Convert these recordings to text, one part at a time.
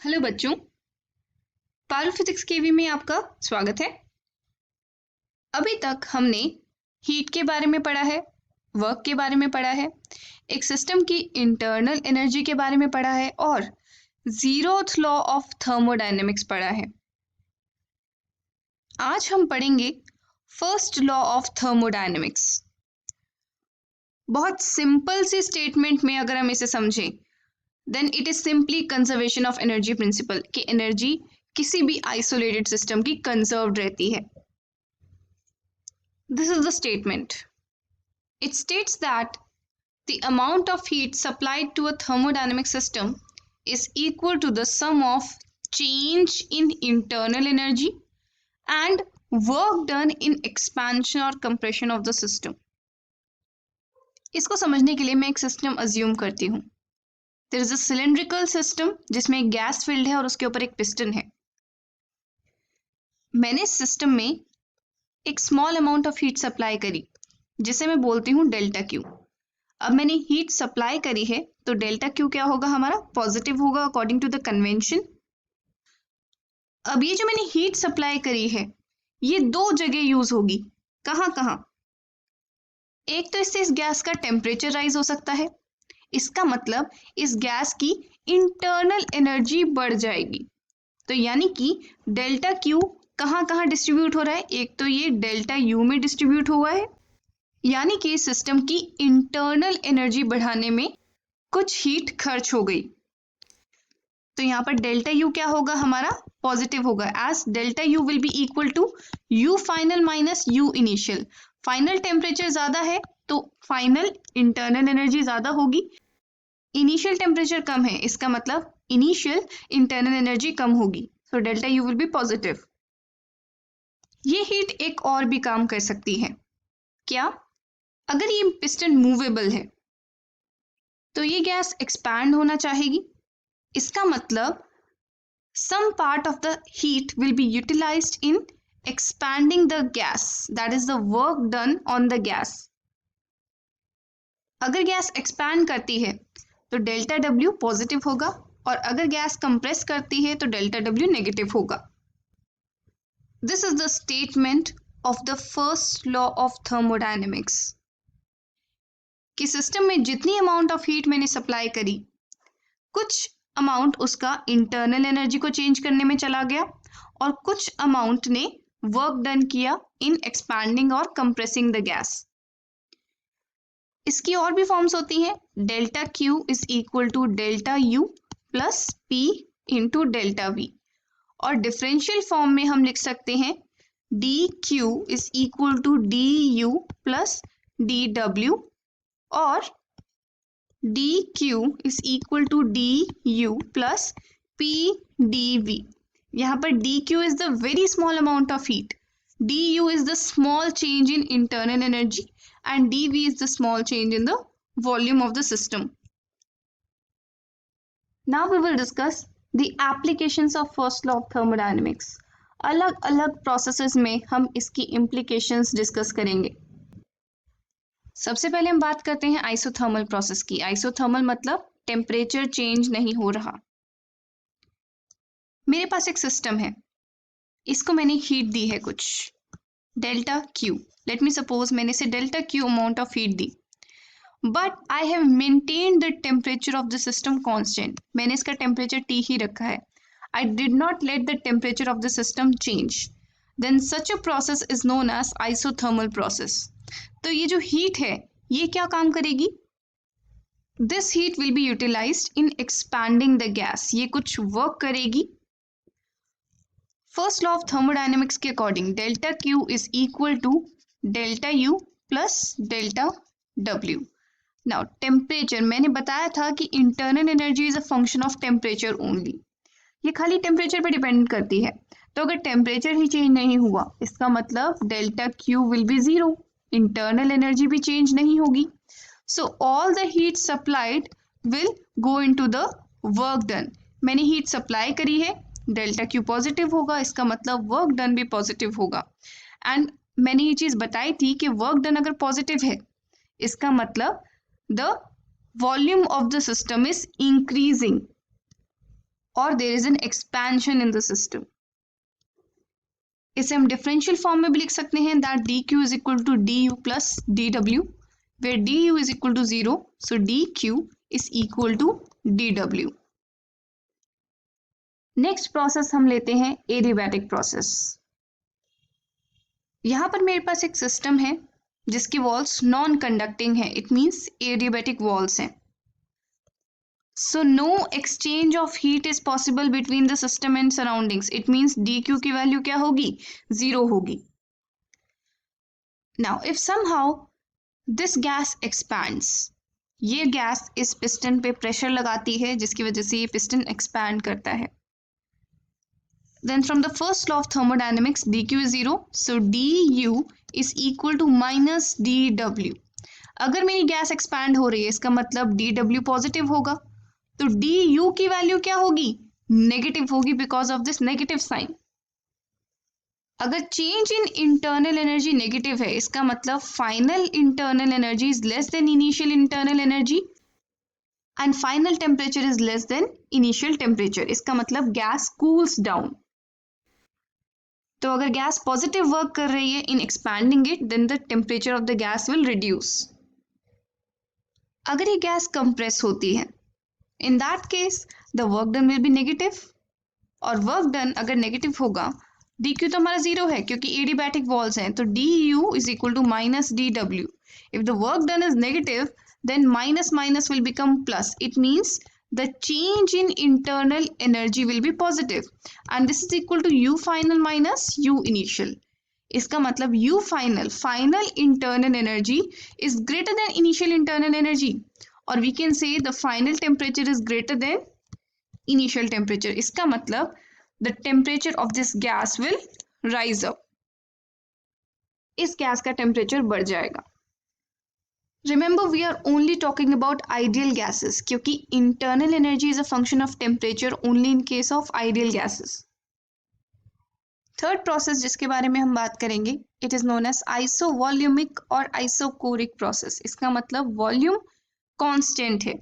Hello बच्चों, पारो physics केवी में आपका स्वागत है। अभी तक हमने हीट के बारे में पढ़ा है, वर्क के बारे में पढ़ा है, एक सिस्टम की इंटरनल एनर्जी के बारे में पढ़ा है और जीरोथ लॉ ऑफ थर्मोडायनेमिक्स पढ़ा है। आज हम पढ़ेंगे फर्स्ट लॉ ऑफ थर्मोडायनेमिक्स। बहुत सिंपल सी स्टेटमेंट में अगर हम इसे समझें, then it is simply conservation of energy principle कि एनर्जी किसी भी आइसोलेटेड सिस्टम की कंजर्व्ड रहती है। This is the statement. It states that the amount of heat supplied to a thermodynamic system is equal to the sum of change in internal energy and work done in expansion or compression of the system. इसको समझने के लिए मैं एक system assume करती हूँ। There is a cylindrical system जिसमें एक गैस फील्ड है और उसके ऊपर एक पिस्टन है। मैंने इस सिस्टम में एक small amount of heat supply करी जिसे मैं बोलती हूँ डेल्टा क्यू। अब मैंने हीट सप्लाई करी है तो डेल्टा क्यू क्या होगा, हमारा पॉजिटिव होगा अकॉर्डिंग टू द कन्वेंशन। अब ये जो मैंने हीट सप्लाई करी है ये दो जगह यूज होगी। कहाँ कहाँ? एक तो इससे इस गैस का टेम्परेचर राइज हो सकता है, इसका मतलब इस गैस की इंटरनल एनर्जी बढ़ जाएगी। तो यानी कि डेल्टा क्यू कहाँ कहाँ डिस्ट्रीब्यूट हो रहा है, एक तो ये डेल्टा यू में डिस्ट्रीब्यूट हुआ है, यानी कि सिस्टम की इंटरनल एनर्जी बढ़ाने में कुछ हीट खर्च हो गई। तो यहाँ पर डेल्टा यू क्या होगा, हमारा पॉजिटिव होगा, as delta U will be equal to U final minus U initial. Final temperature ज्यादा है तो फाइनल इंटरनल एनर्जी ज्यादा होगी, इनिशियल टेम्परेचर कम है इसका मतलब इनिशियल इंटरनल एनर्जी कम होगी। So delta U will be positive. ये हीट एक और भी काम कर सकती है। क्या? अगर ये पिस्टन मूवेबल है तो ये गैस एक्सपैंड होना चाहेगी, इसका मतलब some part of the heat will be utilized in expanding the gas, that is the work done on the gas. अगर गैस एक्सपैंड करती है तो डेल्टा डब्ल्यू पॉजिटिव होगा और अगर गैस कंप्रेस करती है तो डेल्टा डब्ल्यू नेगेटिव होगा। This is the statement of the first law of thermodynamics कि सिस्टम में जितनी अमाउंट ऑफ हीट मैंने सप्लाई करी, कुछ अमाउंट उसका इंटरनल एनर्जी को चेंज करने में चला गया और कुछ अमाउंट ने वर्क डन किया इन एक्सपैंडिंग और कंप्रेसिंग द गैस। इसकी और भी फॉर्म्स होती हैं। Delta Q is equal to delta U plus P into delta V, और डिफरेंशियल फॉर्म में हम लिख सकते हैं D Q is equal to D U plus D W, और dq is equal to du plus pdv. यहाँ पर dq is the very small amount of heat, du is the small change in internal energy and dv is the small change in the volume of the system. Now we will discuss the applications of first law of thermodynamics. अलग अलग processes में हम इसकी implications discuss करेंगे। सबसे पहले हम बात करते हैं आइसोथर्मल प्रोसेस की। आइसोथर्मल मतलब टेम्परेचर चेंज नहीं हो रहा। मेरे पास एक सिस्टम है, इसको मैंने हीट दी है कुछ delta Q. Let me suppose मैंने इसे delta Q amount of heat दी, but I have maintained the temperature of the system constant. मैंने इसका टेम्परेचर टी ही रखा है। I did not let the temperature of the system change, then such a process is known as isothermal process. तो ये जो heat है ये क्या काम करेगी? This heat will be utilised in expanding the gas, ये कुछ वर्क करेगी। फर्स्ट लॉ ऑफ थर्मोडायनेमिक्स के according delta Q is equal to delta U plus delta W. Now temperature, मैंने बताया था कि internal energy is a function of temperature only, ये खाली टेम्परेचर पर डिपेंड करती है। तो अगर टेम्परेचर ही चेंज नहीं हुआ इसका मतलब delta Q will be zero, internal energy भी चेंज नहीं होगी। So all the heat supplied will go into the work done. मैंने हीट सप्लाई करी है, डेल्टा क्यू पॉजिटिव होगा, इसका मतलब वर्क डन भी पॉजिटिव होगा। एंड मैंने ये चीज बताई थी कि वर्क डन अगर पॉजिटिव है इसका मतलब the volume of the system is increasing और there is an expansion in the system. इसे हम डिफरेंशियल फॉर्म में भी लिख सकते हैं that D Q is equal to D U plus D W, where D U is equal to 0, so D Q is equal to D W. Next process हम लेते हैं एडियाबैटिक प्रोसेस। यहां पर मेरे पास एक सिस्टम है जिसकी वॉल्स नॉन कंडक्टिंग है, इट मींस एडियाबैटिक वॉल्स हैं। So no exchange of heat is possible between the system and surroundings. It means dq की वैल्यू क्या होगी? 0 होगी। Now if somehow this gas expands, ये गैस इस पिस्टन पे pressure लगाती है जिसकी वजह से ये पिस्टन एक्सपैंड करता है। Then from the first law of thermodynamics, dq is 0, so du is equal to minus dw. अगर मेरी गैस एक्सपैंड हो रही है इसका मतलब dw पॉजिटिव होगा, तो डी यू की वैल्यू क्या होगी? नेगेटिव होगी because of this negative sign. अगर change in internal energy negative है इसका मतलब final internal energy is less than initial internal energy and final temperature is less than initial temperature. इसका मतलब गैस कूल्स डाउन। तो अगर gas positive work कर रही है in expanding it, then the temperature of the gas will reduce. अगर ये gas compress होती है, in that case the work done will be negative, और work done अगर नेगेटिव होगा, dq तो हमारा 0 है क्योंकि एडियाबैटिक वॉल्स हैं, तो du is equal to minus dw. If the work done is negative, then minus minus will become plus. It means the change in internal energy will be positive and this is equal to u final minus u initial. इसका मतलब u final, final internal energy is greater than initial internal energy, और we can say the final temperature is greater than initial temperature. इसका मतलब the temperature of this gas will rise up. इस gas का temperature बढ़ जाएगा। Remember we are only talking about ideal gases क्योंकि internal energy is a function of temperature only in case of ideal gases. Third process जिसके बारे में हम बात करेंगे, it is known as isovolumic और isochoric process. इसका मतलब वॉल्यूम कांस्टेंट है।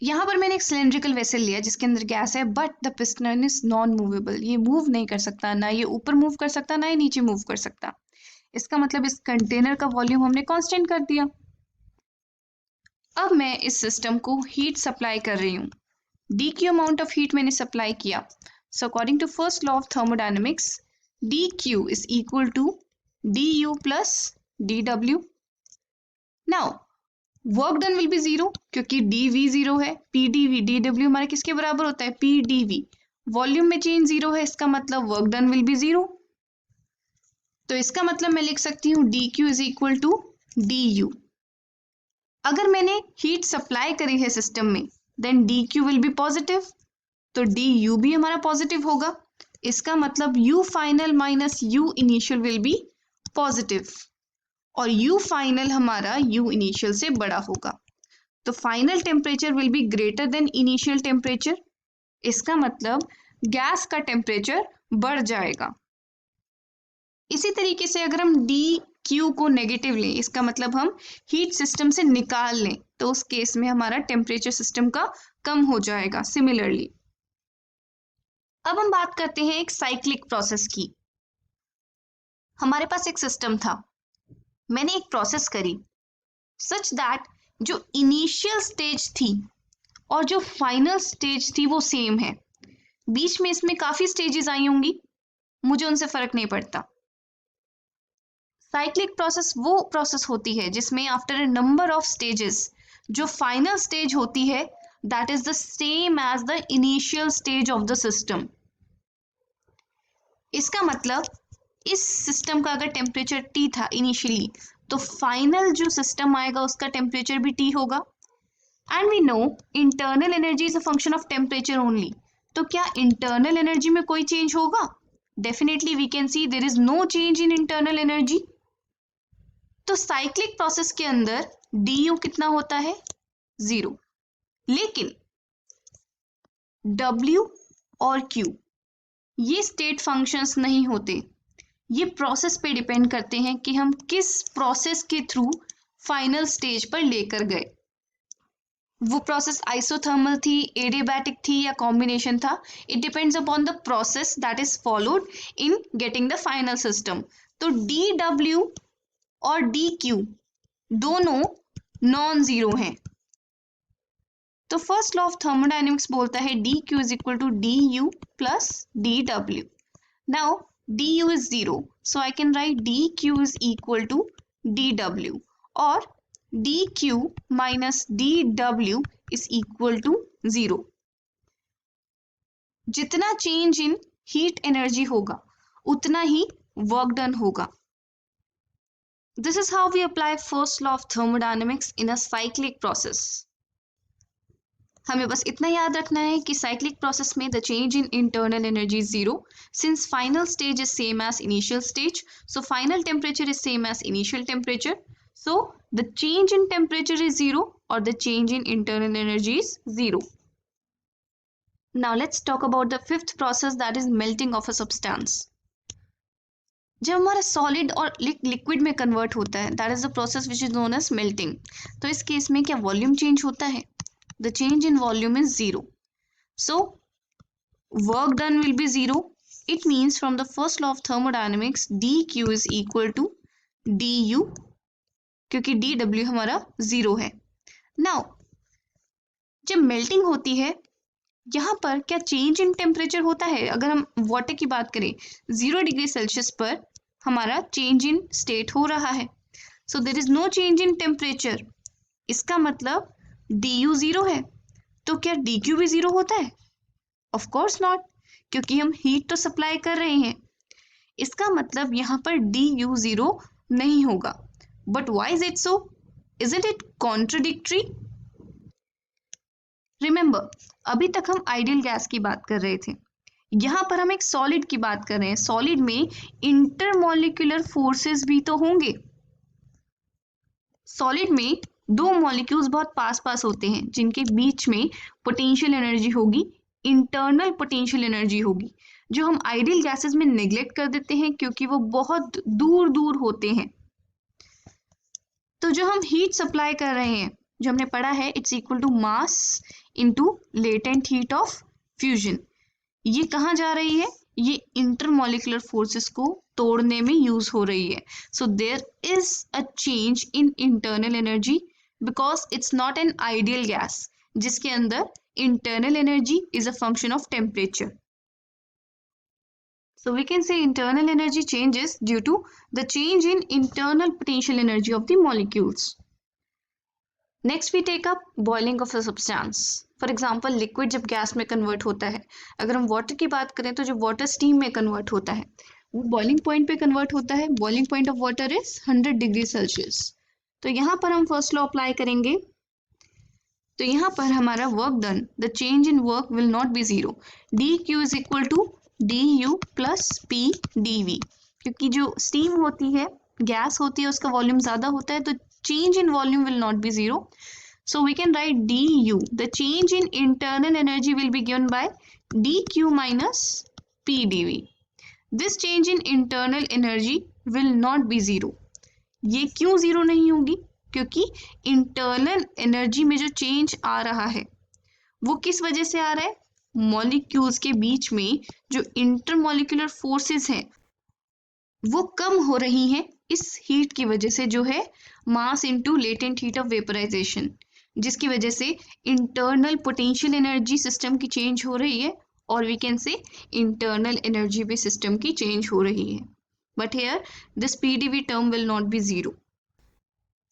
यहां पर मैंने एक सिलेंड्रिकल वेसल लिया जिसके अंदर गैस है, but the piston is non movable. ये मूव नहीं कर सकता, ना ये ऊपर मूव कर सकता, ना ये नीचे मूव कर सकता। इसका मतलब इस कंटेनर का वॉल्यूम हमने कांस्टेंट कर दिया। अब मैं इस सिस्टम को हीट सप्लाई कर रही हूँ। D Q amount of heat मैंने सप्लाई किया। So according to first law of thermodynamics, D Q is equal to D U plus D W. Now work done will be 0 क्योंकि dv 0 है, pdv dw हमारे किसके बराबर होता है? pdv। Volume में चेंज 0 है, इसका मतलब वर्क डन विल बी 0। तो इसका मतलब मैं लिख सकती हूँ dq is equal to du। अगर मैंने हीट सप्लाई करी है सिस्टम में, then dq will be positive, तो du भी हमारा पॉजिटिव होगा। इसका मतलब u final minus u initial will be positive, और u फाइनल हमारा u इनिशियल से बड़ा होगा, तो final temperature will be greater than initial temperature. इसका मतलब गैस का टेम्परेचर बढ़ जाएगा। इसी तरीके से अगर हम डी क्यू को नेगेटिव लें, इसका मतलब हम हीट सिस्टम से निकाल लें, तो उस केस में हमारा टेम्परेचर सिस्टम का कम हो जाएगा। सिमिलरली अब हम बात करते हैं एक साइक्लिक प्रोसेस की। हमारे पास एक सिस्टम था, मैंने एक प्रोसेस करी सच दैट जो इनिशियल स्टेज थी और जो फाइनल स्टेज थी वो सेम है। बीच में इसमें काफी स्टेजेस आई होंगी, मुझे उनसे फर्क नहीं पड़ता। साइक्लिक प्रोसेस वो प्रोसेस होती है जिसमें after a number of stages जो फाइनल स्टेज होती है that is the same as the initial stage of the system. इसका मतलब इस सिस्टम का अगर टेम्परेचर T था इनिशियली, तो फाइनल जो सिस्टम आएगा उसका टेम्परेचर भी T होगा। And we know internal energy is a function of temperature only, तो क्या इंटरनल एनर्जी में कोई चेंज होगा? Definitely we can see there is no change in internal energy. तो साइक्लिक प्रोसेस के अंदर du कितना होता है? 0। लेकिन W और Q ये स्टेट फंक्शंस नहीं होते, ये प्रोसेस पे डिपेंड करते हैं कि हम किस प्रोसेस के थ्रू फाइनल स्टेज पर लेकर गए। वो प्रोसेस आइसोथर्मल थी, एडियाबैटिक थी या कॉम्बिनेशन था, it depends upon the process that is followed in getting the final system. तो डी डब्ल्यू और डी क्यू दोनों नॉन जीरो हैं। तो फर्स्ट लॉ ऑफ थर्मोडायनेमिक्स बोलता है D Q is equal to D U plus D W. Now D U is zero, so I can write D Q is equal to D W, और dq minus dw is equal to 0। जितना change in heat energy होगा उतना ही work done होगा। This is how we apply first law of thermodynamics in a cyclic process. हमें बस इतना याद रखना है कि साइक्लिक प्रोसेस में the change in internal energy is zero, since final stage is same as initial stage, so final temperature is same as initial temperature, so the change in temperature is zero or the change in internal energy is zero. Now let's talk about the fifth process, that is melting of a substance. जब हमारा solid और liquid में convert होता है, that is the process which is known as melting. तो इस case में क्या वॉल्यूम चेंज होता है? The change in volume is zero, so work done will be zero. It means from the first law of thermodynamics D Q is equal to D U, क्योंकि D W हमारा zero है। Now जब melting होती है यहाँ पर क्या change in temperature होता है? अगर हम वाटर की बात करें, 0 डिग्री सेल्सियस पर हमारा चेंज इन स्टेट हो रहा है, so there is no change in temperature. इसका मतलब डी यू जीरो है, तो क्या डी क्यू भी जीरो होता है? ऑफ कोर्स नॉट, क्योंकि हम हीट तो सप्लाई कर रहे हैं। इसका मतलब यहाँ पर डी यू जीरो नहीं होगा। But why is it so? Isn't it contradictory? Remember, अभी तक हम आइडियल गैस की बात कर रहे थे, यहाँ पर हम एक सॉलिड की बात कर रहे हैं। सॉलिड में इंटरमॉलिक्यूलर फोर्सेस भी तो होंगे। सॉलिड में दो मॉलिक्यूल्स बहुत पास पास होते हैं जिनके बीच में पोटेंशियल एनर्जी होगी, इंटरनल पोटेंशियल एनर्जी होगी, जो हम आइडियल गैसेस में नेग्लेक्ट कर देते हैं क्योंकि वो बहुत दूर दूर होते हैं। तो जो हम हीट सप्लाई कर रहे हैं, जो हमने पढ़ा है, it's equal to mass into latent heat of fusion. ये कहाँ जा रही है? ये इंटरमॉलिक्यूलर फोर्सेस को तोड़ने में यूज हो रही है। So there is a change in internal energy because it's not an ideal gas जिसके अंदर internal energy is a function of temperature. So we can say internal energy changes due to the change in internal potential energy of the molecules. Next we take up boiling of a substance. For example, liquid जब gas में convert होता है, अगर हम water की बात करें तो जब वाटर स्टीम में कन्वर्ट होता है वो बॉइलिंग पॉइंट पे कन्वर्ट होता है। Boiling point of water is 100 degree Celsius. तो यहाँ पर हम फर्स्ट लॉ अप्लाई करेंगे, तो यहाँ पर हमारा work done, the change in work will not be zero. D Q is equal to D U plus P D V, क्योंकि जो स्टीम होती है, गैस होती है, उसका वॉल्यूम ज़्यादा होता है, तो change in volume will not be zero. So we can write D U, the change in internal energy will be given by D Q minus P D V. This change in internal energy will not be zero. ये क्यों zero नहीं होगी? क्योंकि internal energy में जो change आ रहा है वो किस वजह से आ रहा है? मॉलिक्यूल्स के बीच में जो इंटरमॉलिक्यूलर फोर्सेस हैं वो कम हो रही हैं इस हीट की वजह से, जो है mass into latent heat of vaporisation, जिसकी वजह से इंटरनल पोटेंशियल एनर्जी सिस्टम की चेंज हो रही है, और we can say internal energy भी सिस्टम की चेंज हो रही है। But here this PDV term will not be zero.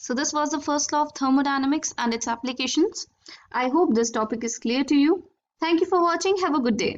So this was the first law of thermodynamics and its applications. I hope this topic is clear to you. Thank you for watching. Have a good day.